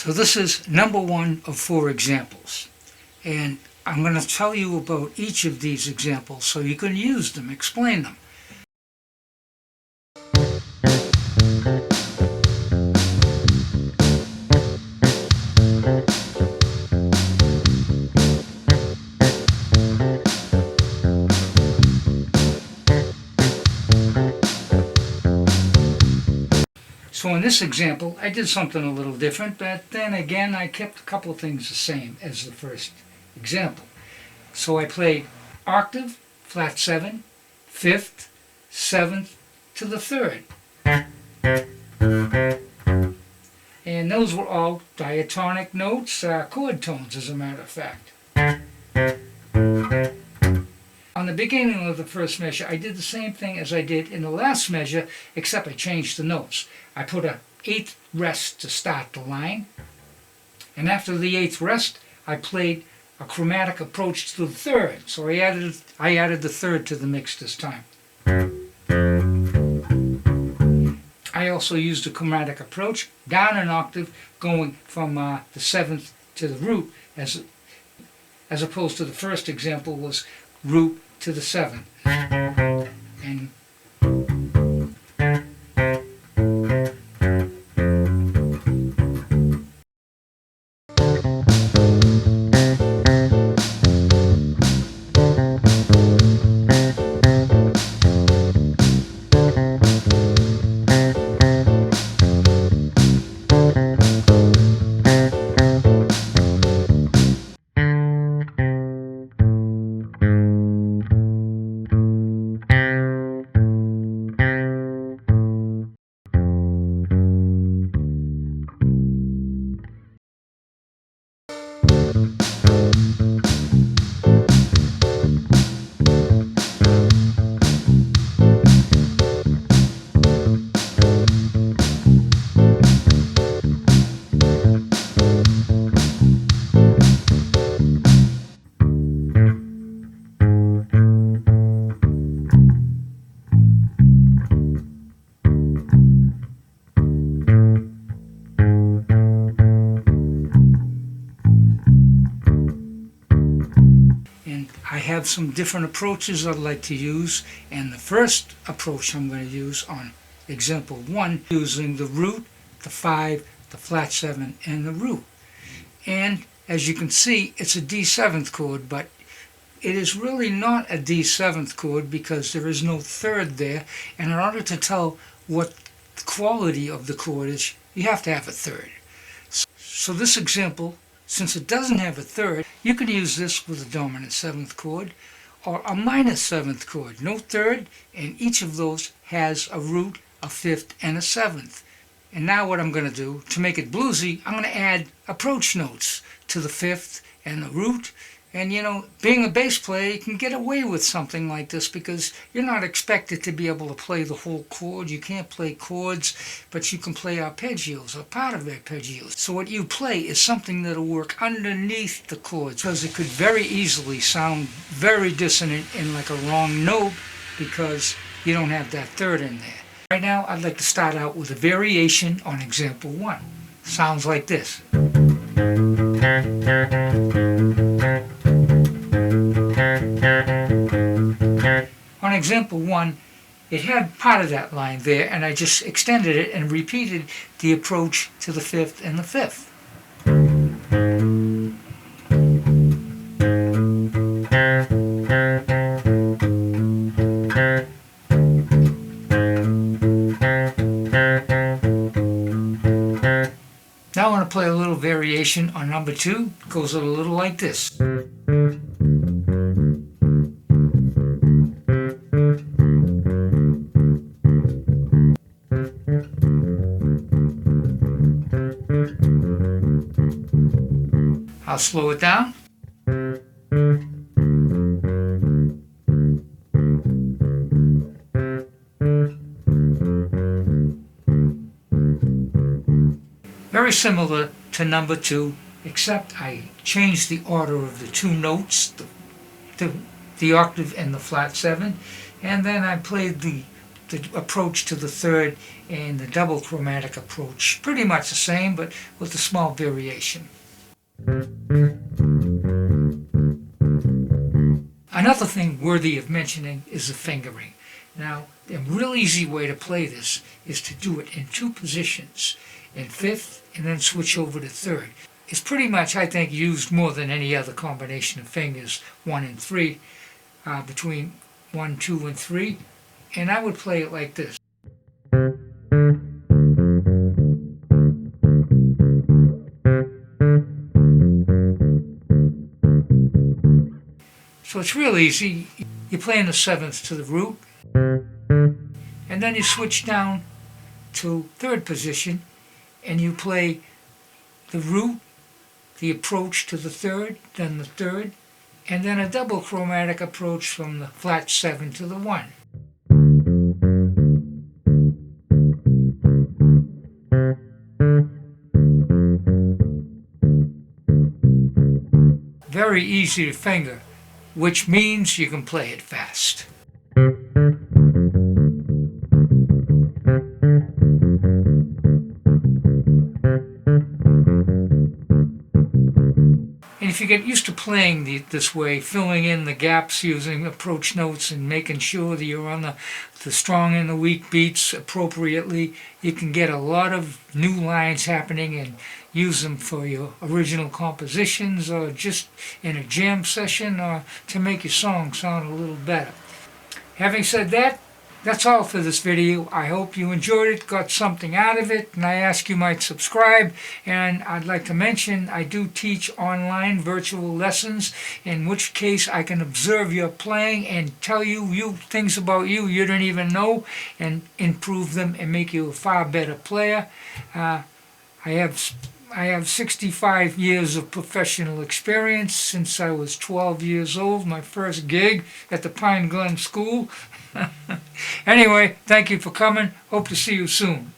So this is number 1 of 4 examples, and I'm going to tell you about each of these examples so you can use them, explain them. So in this example, I did something a little different, but then again, I kept a couple of things the same as the first example. So I played octave, flat 7, 5th, 7th to the 3rd. And those were all diatonic notes, chord tones as a matter of fact. On the beginning of the first measure, I did the same thing as I did in the last measure, except I changed the notes. I put an 8th rest to start the line, and after the 8th rest, I played a chromatic approach to the 3rd. So I added the 3rd to the mix this time. I also used a chromatic approach down an octave, going from the 7th to the root, as opposed to the first example was root to the 7th. And I have some different approaches I'd like to use, and the first approach I'm going to use on example 1, using the root, the 5, the flat 7, and the root. And as you can see, it's a D7th chord, but it is really not a D7th chord because there is no 3rd there, and in order to tell what the quality of the chord is, you have to have a 3rd. So this example, since it doesn't have a 3rd, you can use this with a dominant 7th chord or a minor 7th chord. No 3rd, and each of those has a root, a 5th, and a 7th. And now what I'm going to do, to make it bluesy, I'm going to add approach notes to the 5th and the root. And you know, being a bass player, you can get away with something like this because you're not expected to be able to play the whole chord. You can't play chords, but you can play arpeggios or part of arpeggios. So what you play is something that'll work underneath the chords, because it could very easily sound very dissonant in like a wrong note because you don't have that 3rd in there. Right now, I'd like to start out with a variation on example 1. Sounds like this. On example 1, it had part of that line there, and I just extended it and repeated the approach to the 5th and the 5th. Now I want to play a little variation on number 2. It goes a little like this. I'll slow it down. Very similar to number 2, except I changed the order of the 2 notes, the octave and the flat 7, and then I played the the approach to the third and the double chromatic approach. Pretty much the same, but with a small variation. Another thing worthy of mentioning is the fingering. Now, a real easy way to play this is to do it in two positions, in fifth and then switch over to third. It's pretty much, I think, used more than any other combination of fingers, 1 and 3, between 1, 2, and 3, and I would play it like this. So it's real easy. You're playing the seventh to the root, and then you switch down to third position, and you play the root, the approach to the third, then the third, and then a double chromatic approach from the flat 7 to the 1. Very easy to finger, which means you can play it fast. And if you get used to playing this way, filling in the gaps using approach notes and making sure that you're on the strong and the weak beats appropriately, you can get a lot of new lines happening and use them for your original compositions or just in a jam session or to make your song sound a little better. Having said that, that's all for this video. I hope you enjoyed it, got something out of it, and I ask you might subscribe. And I'd like to mention I do teach online virtual lessons, in which case I can observe your playing and tell you things about you don't even know and improve them and make you a far better player. I have 65 years of professional experience since I was 12 years old, my first gig at the Pine Glen School. Anyway, thank you for coming. Hope to see you soon.